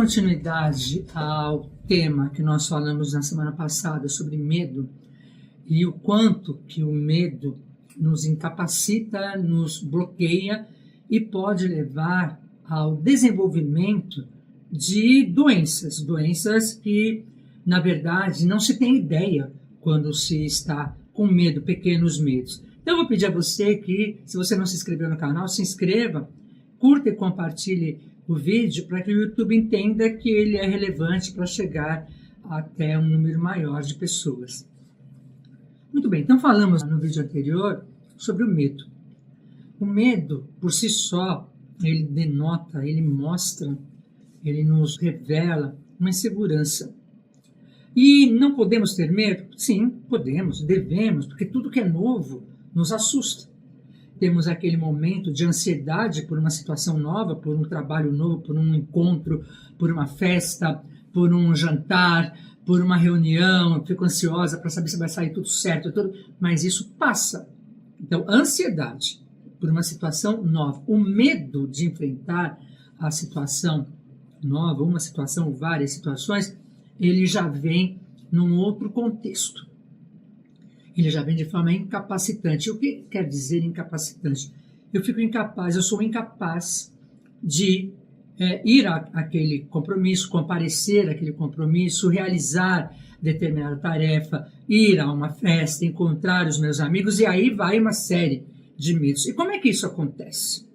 continuidade ao tema que nós falamos na semana passada sobre medo e o quanto que o medo nos incapacita, nos bloqueia e pode levar ao desenvolvimento de doenças que, na verdade, não se tem ideia quando se está com medo, pequenos medos. Então, eu vou pedir a você que, se você não se inscreveu no canal, se inscreva, curta e compartilhe o vídeo para que o YouTube entenda que ele é relevante para chegar até um número maior de pessoas. Muito bem, então falamos no vídeo anterior sobre o medo. O medo, por si só, ele denota, ele mostra, ele nos revela uma insegurança. E não podemos ter medo? Sim, podemos, devemos, porque tudo que é novo nos assusta. Temos aquele momento de ansiedade por uma situação nova, por um trabalho novo, por um encontro, por uma festa, por um jantar, por uma reunião. Fico ansiosa para saber se vai sair tudo certo, mas isso passa. Então, ansiedade por uma situação nova. O medo de enfrentar a situação nova, uma situação ou várias situações, ele já vem num outro contexto. Ele já vem de forma incapacitante. O que quer dizer incapacitante? Eu fico incapaz, eu sou incapaz de ir àquele compromisso, comparecer àquele compromisso, realizar determinada tarefa, ir a uma festa, encontrar os meus amigos, e aí vai uma série de medos. E como é que isso acontece?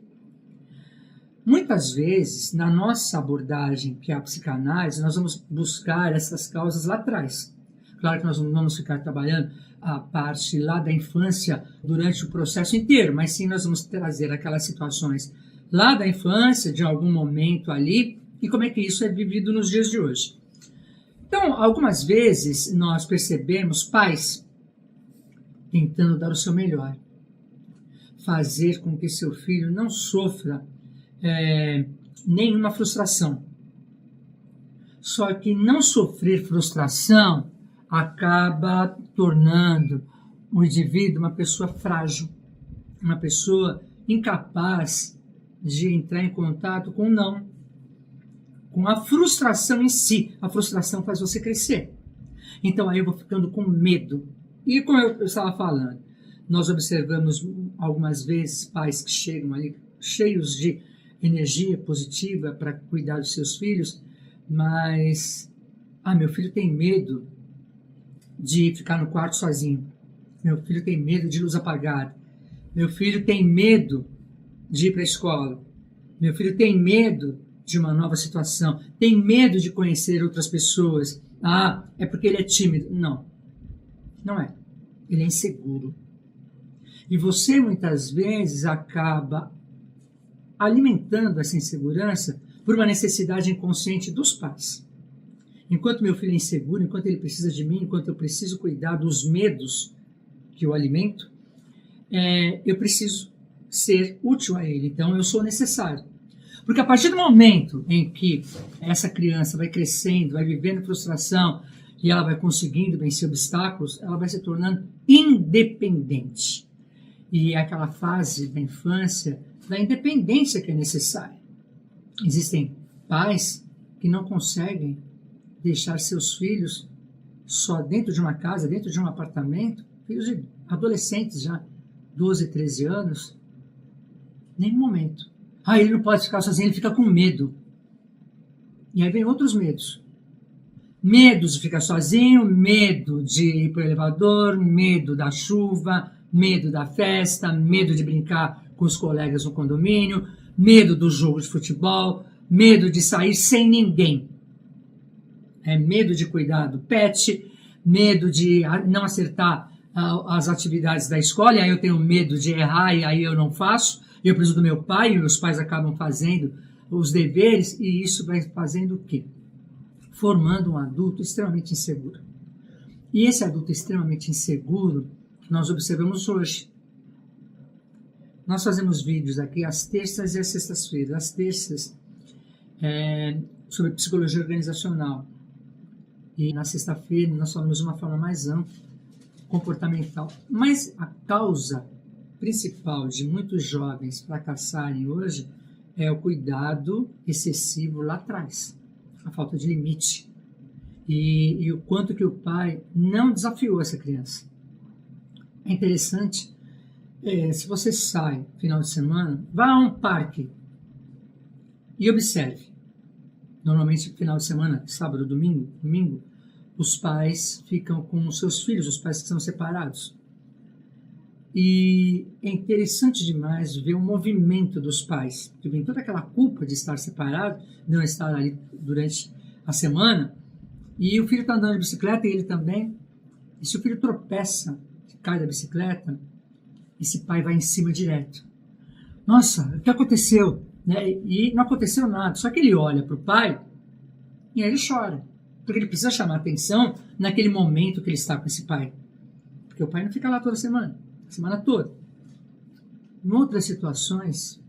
Muitas vezes, na nossa abordagem, que é a psicanálise, nós vamos buscar essas causas lá atrás. Claro que nós não vamos ficar trabalhando a parte lá da infância durante o processo inteiro, mas sim nós vamos trazer aquelas situações lá da infância, de algum momento ali, e como é que isso é vivido nos dias de hoje. Então, algumas vezes nós percebemos pais tentando dar o seu melhor, fazer com que seu filho não sofra nenhuma frustração. Só que não sofrer frustração acaba tornando o indivíduo uma pessoa frágil, uma pessoa incapaz de entrar em contato com o não, com a frustração em si. A frustração faz você crescer. Então aí eu vou ficando com medo. E como eu estava falando, nós observamos algumas vezes pais que chegam ali cheios de energia positiva para cuidar dos seus filhos, mas meu filho tem medo de ficar no quarto sozinho. Meu filho tem medo de luz apagada. Meu filho tem medo de ir para a escola. Meu filho tem medo de uma nova situação. Tem medo de conhecer outras pessoas. É porque ele é tímido. Não, não é. Ele é inseguro. E você muitas vezes acaba alimentando essa insegurança por uma necessidade inconsciente dos pais. Enquanto meu filho é inseguro, enquanto ele precisa de mim, enquanto eu preciso cuidar dos medos que eu alimento, eu preciso ser útil a ele. Então, eu sou necessário. Porque a partir do momento em que essa criança vai crescendo, vai vivendo frustração e ela vai conseguindo vencer obstáculos, ela vai se tornando independente. E é aquela fase da infância da independência que é necessária. Existem pais que não conseguem deixar seus filhos só dentro de uma casa, dentro de um apartamento, filhos de adolescentes já, 12, 13 anos, nenhum momento. Ele não pode ficar sozinho, ele fica com medo. E aí vem outros medos. Medo de ficar sozinho, medo de ir para o elevador, medo da chuva, medo da festa, medo de brincar com os colegas no condomínio, medo do jogo de futebol, medo de sair sem ninguém. Medo de cuidar do pet, medo de não acertar as atividades da escola, e aí eu tenho medo de errar e aí eu não faço, eu preciso do meu pai, e meus pais acabam fazendo os deveres, e isso vai fazendo o quê? Formando um adulto extremamente inseguro. E esse adulto extremamente inseguro, nós observamos hoje. Nós fazemos vídeos aqui às terças e às sextas-feiras. Às terças, sobre psicologia organizacional. E na sexta-feira nós falamos de uma forma mais ampla, comportamental. Mas a causa principal de muitos jovens fracassarem hoje é o cuidado excessivo lá atrás. a falta de limite. E o quanto que o pai não desafiou essa criança. É interessante, se você sai final de semana, vá a um parque e observe. Normalmente, final de semana, sábado, domingo, os pais ficam com os seus filhos, os pais que são separados. E é interessante demais ver o movimento dos pais, que vem toda aquela culpa de estar separado, não estar ali durante a semana, e o filho está andando de bicicleta e ele também. E se o filho tropeça, cai da bicicleta, esse pai vai em cima direto. Nossa, o que aconteceu? Né? E não aconteceu nada, só que ele olha para o pai e aí ele chora, porque ele precisa chamar atenção naquele momento que ele está com esse pai, porque o pai não fica lá toda semana, a semana toda. Em outras situações,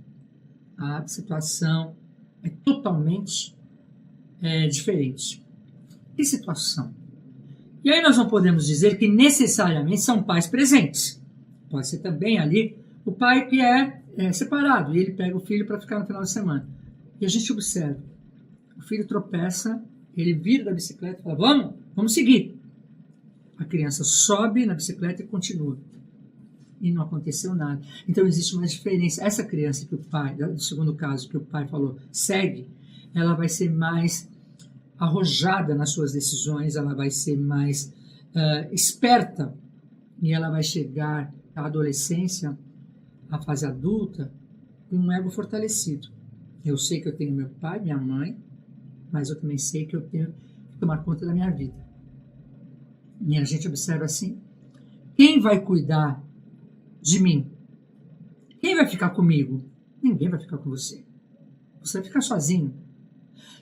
a situação é totalmente diferente. Que situação? E aí nós não podemos dizer que necessariamente são pais presentes. Pode ser também ali o pai que é separado e ele pega o filho para ficar no final de semana. E a gente observa. O filho tropeça, ele vira da bicicleta e fala, vamos seguir. A criança sobe na bicicleta e continua. E não aconteceu nada. Então existe uma diferença. Essa criança que o pai, no segundo caso que o pai falou, segue, ela vai ser mais arrojada nas suas decisões, ela vai ser mais esperta e ela vai chegar à adolescência, à fase adulta, com um ego fortalecido. Eu sei que eu tenho meu pai, minha mãe, mas eu também sei que eu tenho que tomar conta da minha vida. E a gente observa assim, quem vai cuidar de mim? Quem vai ficar comigo? Ninguém vai ficar com você. Você vai ficar sozinho.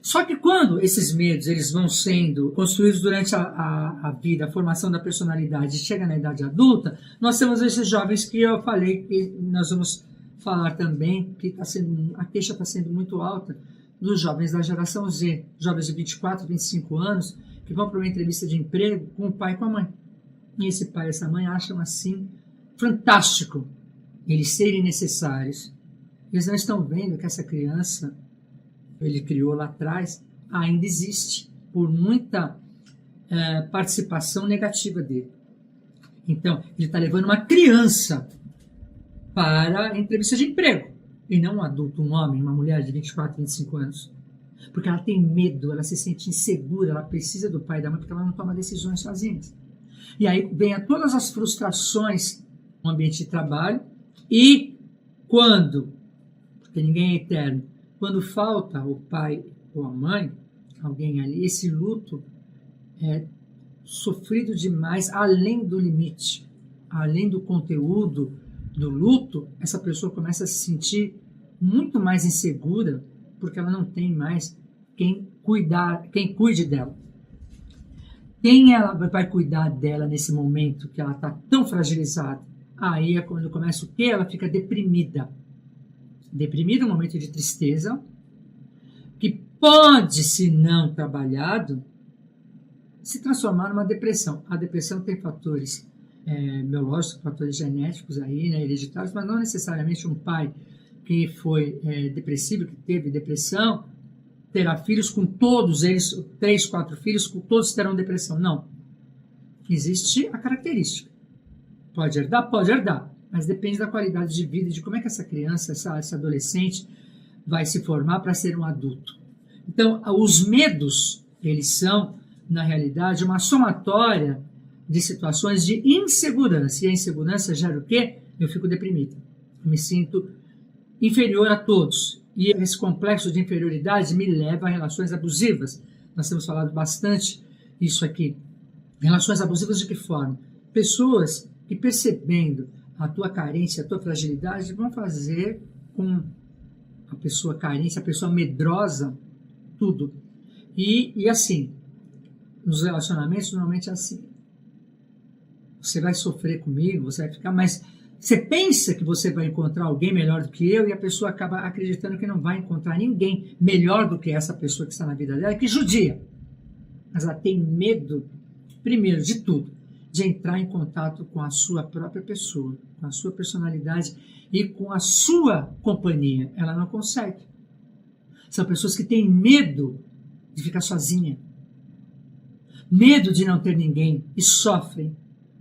Só que quando esses medos eles vão sendo construídos durante a vida, a formação da personalidade, chega na idade adulta, nós temos esses jovens que eu falei que nós vamos falar também, que a queixa está sendo muito alta, dos jovens da geração Z, jovens de 24, 25 anos, que vão para uma entrevista de emprego com o pai e com a mãe. E esse pai e essa mãe acham assim fantástico eles serem necessários. Eles não estão vendo que essa criança ele criou lá atrás, ainda existe, por muita participação negativa dele. Então, ele está levando uma criança para a entrevista de emprego, e não um adulto, um homem, uma mulher de 24, 25 anos. Porque ela tem medo, ela se sente insegura, ela precisa do pai e da mãe, porque ela não toma decisões sozinhas. E aí vem todas as frustrações no ambiente de trabalho, e quando, porque ninguém é eterno, quando falta o pai ou a mãe, alguém ali, esse luto é sofrido demais, além do limite, além do conteúdo do luto, essa pessoa começa a se sentir muito mais insegura, porque ela não tem mais quem cuide dela. Quem ela vai cuidar dela nesse momento que ela está tão fragilizada? Aí é quando começa o quê? Ela fica deprimida. Deprimida é um momento de tristeza, que pode, se não trabalhado, se transformar numa depressão. A depressão tem fatores biológicos, fatores genéticos aí, né, hereditários, mas não necessariamente um pai que foi depressivo, que teve depressão, terá filhos com todos eles, 3, 4 filhos, com todos terão depressão. Não. Existe a característica. Pode herdar, mas depende da qualidade de vida e de como é que essa criança, essa adolescente vai se formar para ser um adulto. Então, os medos, eles são, na realidade, uma somatória de situações de insegurança. E a insegurança gera o quê? Eu fico deprimida. Eu me sinto inferior a todos. E esse complexo de inferioridade me leva a relações abusivas. Nós temos falado bastante isso aqui. Relações abusivas de que forma? Pessoas que, percebendo a tua carência, a tua fragilidade, vão fazer com a pessoa carente, a pessoa medrosa, tudo. E assim, nos relacionamentos, normalmente é assim. Você vai sofrer comigo, você vai ficar, mas você pensa que você vai encontrar alguém melhor do que eu e a pessoa acaba acreditando que não vai encontrar ninguém melhor do que essa pessoa que está na vida dela, que judia. Mas ela tem medo, primeiro de tudo, de entrar em contato com a sua própria pessoa, com a sua personalidade e com a sua companhia. Ela não consegue. São pessoas que têm medo de ficar sozinha, medo de não ter ninguém e sofrem.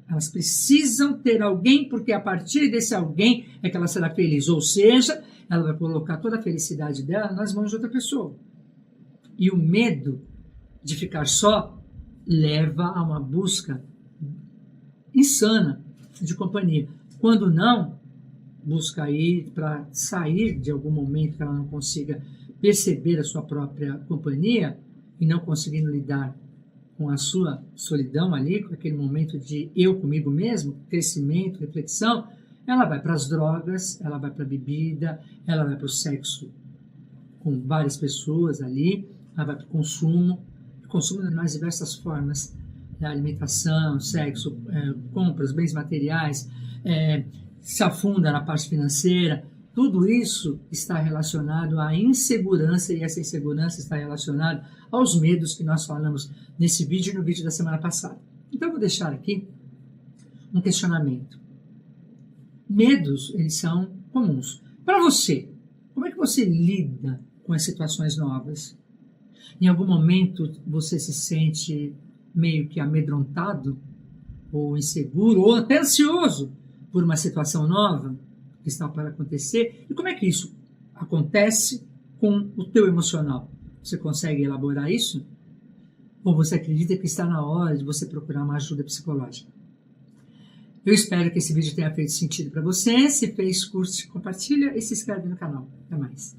Elas precisam ter alguém, porque a partir desse alguém é que ela será feliz. Ou seja, ela vai colocar toda a felicidade dela nas mãos de outra pessoa. E o medo de ficar só leva a uma busca insana de companhia. Quando não, busca ir para sair de algum momento que ela não consiga perceber a sua própria companhia e não conseguindo lidar com a sua solidão ali, com aquele momento de eu comigo mesmo, crescimento, reflexão, ela vai para as drogas, ela vai para a bebida, ela vai para o sexo com várias pessoas ali, ela vai para o consumo nas mais diversas formas, né? Alimentação, sexo, compras, bens materiais, se afunda na parte financeira. Tudo isso está relacionado à insegurança, e essa insegurança está relacionada aos medos que nós falamos nesse vídeo e no vídeo da semana passada. Então, eu vou deixar aqui um questionamento. Medos, eles são comuns. Para você, como é que você lida com as situações novas? Em algum momento você se sente meio que amedrontado, ou inseguro, ou até ansioso por uma situação nova que está para acontecer? E como é que isso acontece com o teu emocional? Você consegue elaborar isso? Ou você acredita que está na hora de você procurar uma ajuda psicológica? Eu espero que esse vídeo tenha feito sentido para você. Se fez, curte, compartilha e se inscreve no canal. Até mais.